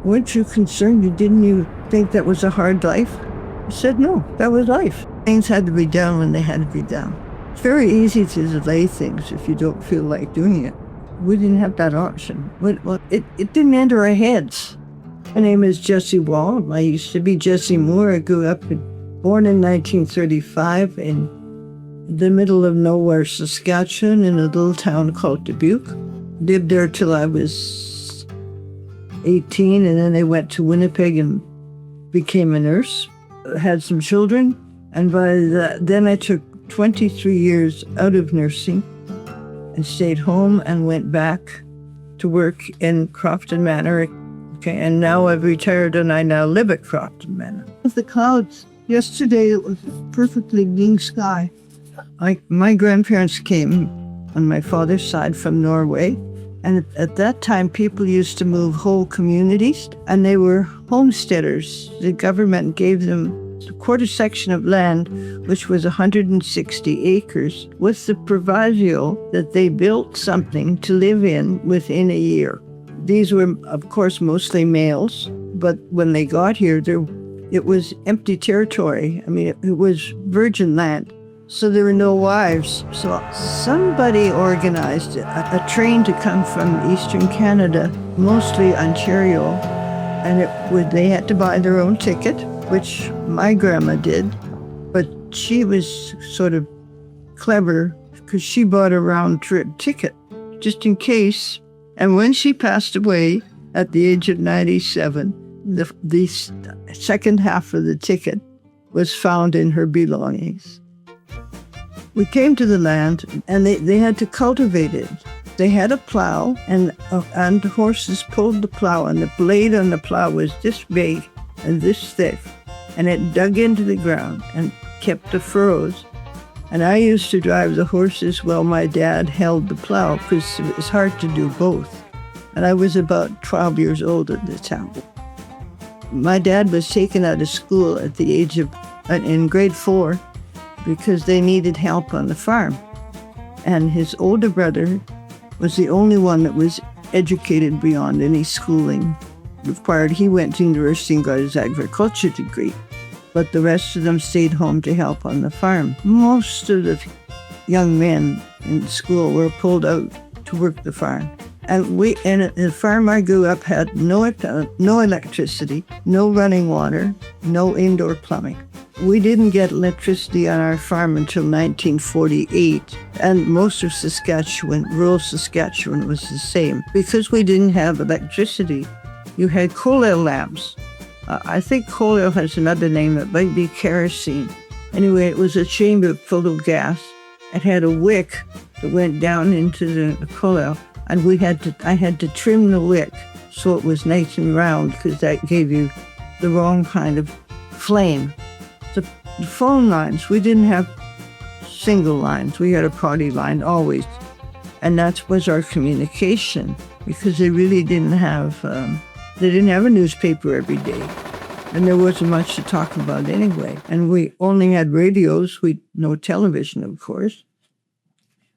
Weren't you concerned? Didn't you think that was a hard life? I said, no, that was life. Things had to be done when they had to be done. It's very easy to delay things if you don't feel like doing it. We didn't have that option. Well, it didn't enter our heads. My name is Jessie Wall. I used to be Jessie Moore. I born in 1935 in the middle of nowhere, Saskatchewan, in a little town called Dubuque. Lived there till I was 18, and then I went to Winnipeg and became a nurse. Had some children, and then I took 23 years out of nursing and stayed home and went back to work in Crofton Manor. Okay, and now I've retired and I now live at Crofton Manor. The clouds, yesterday it was perfectly blue sky. My grandparents came on my father's side from Norway, and at that time people used to move whole communities, and they were homesteaders. The government gave them a quarter section of land, which was 160 acres, with the proviso that they built something to live in within a year. These were, of course, mostly males, but when they got here, it was empty territory. I mean, it was virgin land. So there were no wives. So somebody organized a train to come from Eastern Canada, mostly Ontario, and they had to buy their own ticket, which my grandma did, but she was sort of clever because she bought a round-trip ticket just in case. And when she passed away at the age of 97, the second half of the ticket was found in her belongings. We came to the land, and they had to cultivate it. They had a plow, and horses pulled the plow, and the blade on the plow was this big and this thick, and it dug into the ground and kept the furrows. And I used to drive the horses while my dad held the plow, because it was hard to do both. And I was about 12 years old at the time. My dad was taken out of school at the age of, in grade 4, because they needed help on the farm. And his older brother was the only one that was educated beyond any schooling required. He went to university and got his agriculture degree, but the rest of them stayed home to help on the farm. Most of the young men in school were pulled out to work the farm. And the farm I grew up had no electricity, no running water, no indoor plumbing. We didn't get electricity on our farm until 1948, and most of Saskatchewan, rural Saskatchewan, was the same. Because we didn't have electricity, you had coal oil lamps. I think coal oil has another name, it might be kerosene. Anyway, it was a chamber full of gas. It had a wick that went down into the coal oil, and I had to trim the wick so it was nice and round, because that gave you the wrong kind of flame. The phone lines, we didn't have single lines. We had a party line always. And that was our communication, because they really didn't have a newspaper every day. And there wasn't much to talk about anyway. And we only had radios, no television, of course.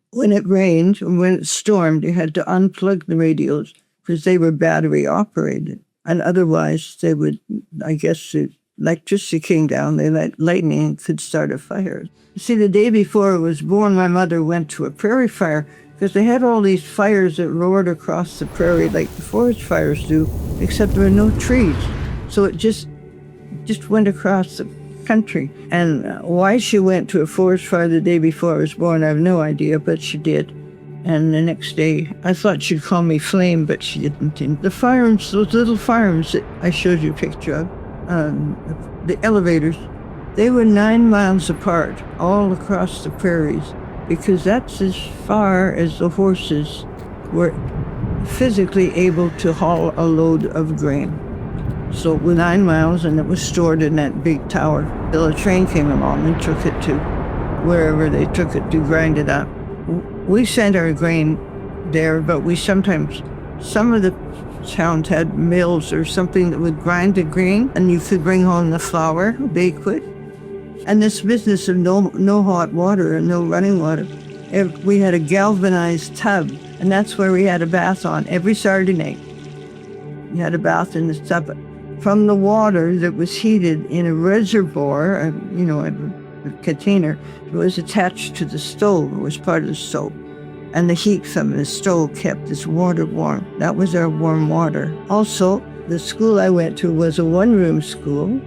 When it rained, and when it stormed, you had to unplug the radios because they were battery operated. And otherwise, they would, I guess, electricity came down, lightning could start a fire. See, the day before I was born, my mother went to a prairie fire because they had all these fires that roared across the prairie like the forest fires do, except there were no trees. So it just went across the country. And why she went to a forest fire the day before I was born, I have no idea, but she did. And the next day, I thought she'd call me Flame, but she didn't. The farms, those little farms that I showed you a picture of, the elevators, they were 9 miles apart, all across the prairies, because that's as far as the horses were physically able to haul a load of grain. So it was 9 miles, and it was stored in that big tower till a train came along and took it to wherever they took it to grind it up. We sent our grain there, but some of the towns had mills or something that would grind the grain, and you could bring home the flour, they could. And this business of no hot water and no running water, we had a galvanized tub, and that's where we had a bath on every Saturday night. You had a bath in the tub. From the water that was heated in a reservoir, a container, it was attached to the stove. It was part of the stove. And the heat from the stove kept this water warm. That was our warm water. Also, the school I went to was a one-room school,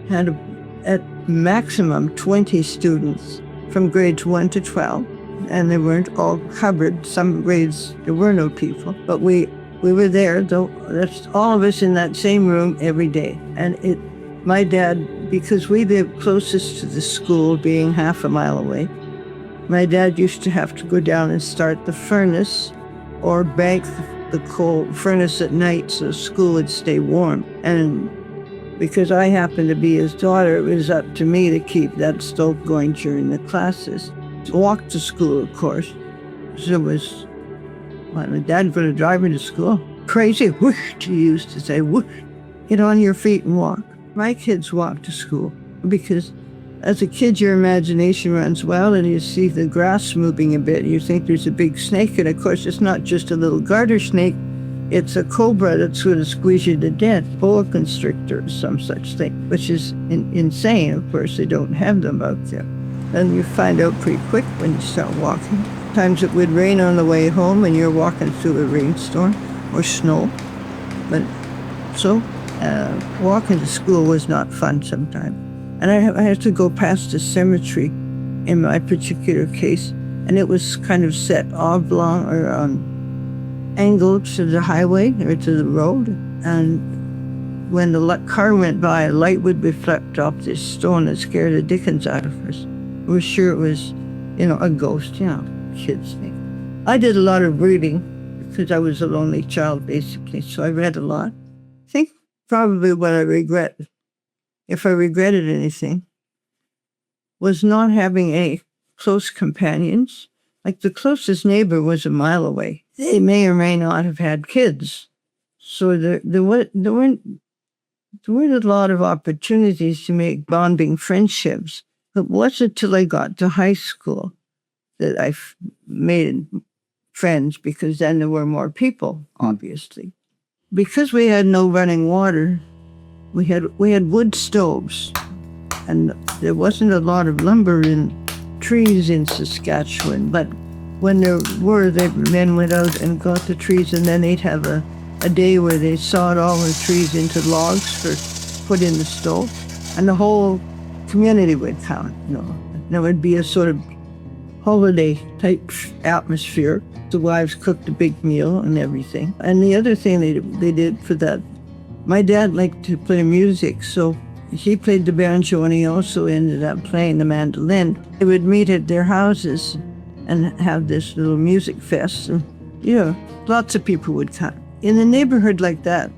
had at maximum 20 students from grades 1 to 12, and they weren't all covered. Some grades, there were no people, but we were there, though. That's all of us in that same room every day. And my dad, because we lived closest to the school, being half a mile away, my dad used to have to go down and start the furnace or bank the coal furnace at night so school would stay warm. And because I happened to be his daughter, it was up to me to keep that stove going during the classes. Walk to school, of course. So it was, my dad going to drive me to school. Crazy, whoosh, he used to say, whoosh, get on your feet and walk. My kids walk to school because as a kid, your imagination runs wild and you see the grass moving a bit. You think there's a big snake, and of course, it's not just a little garter snake. It's a cobra that's going to squeeze you to death, boa constrictor or some such thing, which is insane. Of course, they don't have them out there. And you find out pretty quick when you start walking. Times it would rain on the way home and you're walking through a rainstorm or snow. But so walking to school was not fun sometimes. And I had to go past a cemetery in my particular case, and it was kind of set oblong or angled to the highway or to the road. And when the car went by, a light would reflect off this stone that scared the dickens out of us. We were sure it was, a ghost, kids think. I did a lot of reading because I was a lonely child, basically, so I read a lot. I think probably what I regret, if I regretted anything, was not having any close companions. Like the closest neighbor was a mile away. They may or may not have had kids. So there weren't a lot of opportunities to make bonding friendships. It wasn't till I got to high school that I made friends, because then there were more people, obviously. Because we had no running water, we had wood stoves, and there wasn't a lot of lumber and trees in Saskatchewan, but when there were, the men went out and got the trees, and then they'd have a day where they sawed all the trees into logs for put in the stove, and the whole community would come. There would be a sort of holiday type atmosphere. The wives cooked a big meal and everything. And the other thing they did for that, my dad liked to play music, so he played the banjo and he also ended up playing the mandolin. They would meet at their houses and have this little music fest. And, lots of people would come. In a neighborhood like that,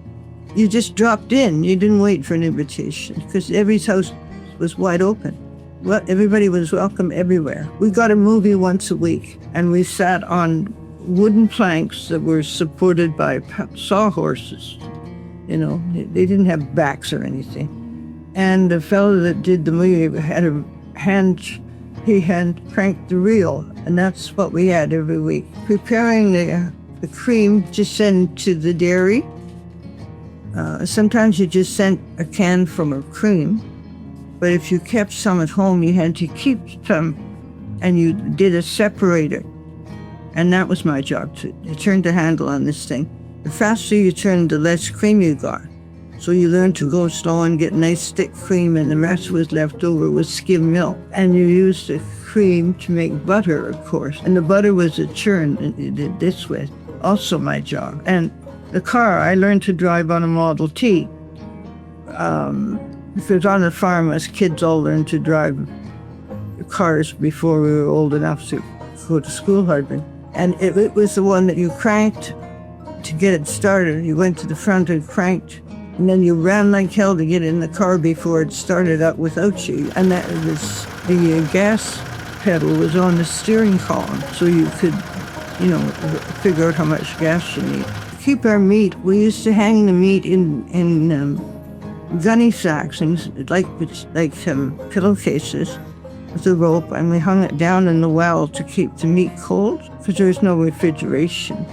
you just dropped in. You didn't wait for an invitation because every house was wide open. Well, everybody was welcome everywhere. We got a movie once a week, and we sat on wooden planks that were supported by sawhorses. They didn't have backs or anything. And the fellow that did the movie had he hand cranked the reel, and that's what we had every week. Preparing the cream to send to the dairy. Sometimes you just sent a can from a cream, but if you kept some at home, you had to keep some, and you did a separator. And that was my job, to turn the handle on this thing. The faster you turned, the less cream you got. So you learned to go slow and get nice thick cream, and the rest was left over with skim milk. And you used the cream to make butter, of course. And the butter was a churn, and you did this with. Also my job. And the car, I learned to drive on a Model T. Because on the farm, us kids all learned to drive cars before we were old enough to go to school hardly. And it was the one that you cranked to get it started. You went to the front and cranked, and then you ran like hell to get in the car before it started up without you. And that was, the gas pedal was on the steering column, so you could, figure out how much gas you need. To keep our meat, we used to hang the meat in gunny sacks, and like pillowcases with a rope, and we hung it down in the well to keep the meat cold because there was no refrigeration.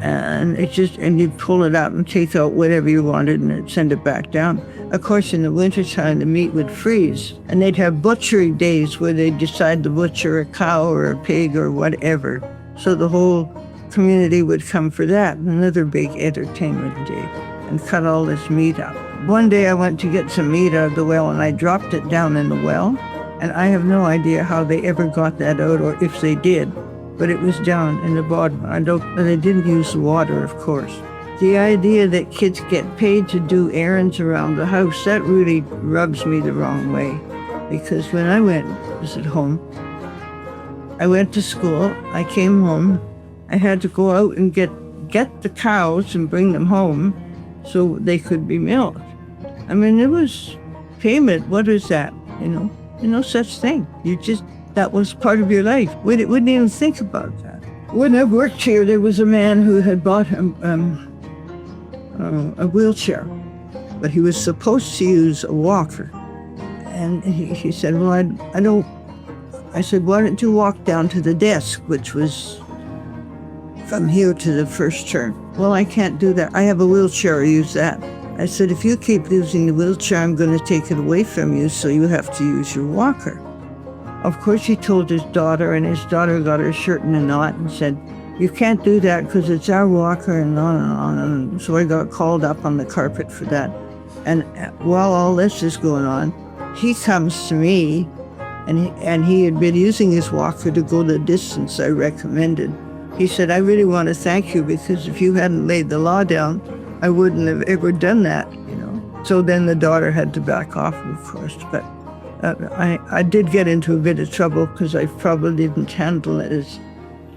and you'd pull it out and take out whatever you wanted and it'd send it back down. Of course, in the wintertime, the meat would freeze, and they'd have butchery days where they'd decide to butcher a cow or a pig or whatever. So the whole community would come for that, another big entertainment day, and cut all this meat up. One day I went to get some meat out of the well, and I dropped it down in the well, and I have no idea how they ever got that out, or if they did, but it was down in the bottom. And they didn't use the water, of course. The idea that kids get paid to do errands around the house, that really rubs me the wrong way. Because when I was at home, I went to school, I came home, I had to go out and get the cows and bring them home so they could be milked. I mean, it was payment. What is that? No such thing. That was part of your life. We wouldn't even think about that. When I worked here, there was a man who had bought a wheelchair, but he was supposed to use a walker. And he said, well, I don't. I said, why don't you walk down to the desk, which was from here to the first turn. Well, I can't do that. I have a wheelchair, use that. I said, if you keep using the wheelchair, I'm going to take it away from you, so you have to use your walker. Of course, he told his daughter, and his daughter got her shirt in a knot and said, you can't do that because it's our walker, and on and on. And so I got called up on the carpet for that. And while all this is going on, he comes to me, and he had been using his walker to go the distance I recommended. He said, I really want to thank you, because if you hadn't laid the law down, I wouldn't have ever done that, So then the daughter had to back off, of course. But I did get into a bit of trouble because I probably didn't handle it as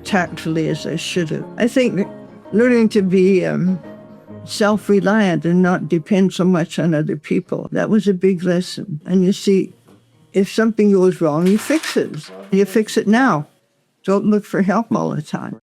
tactfully as I should have. I think learning to be self-reliant and not depend so much on other people, that was a big lesson. And you see, if something goes wrong, you fix it. You fix it now. Don't look for help all the time.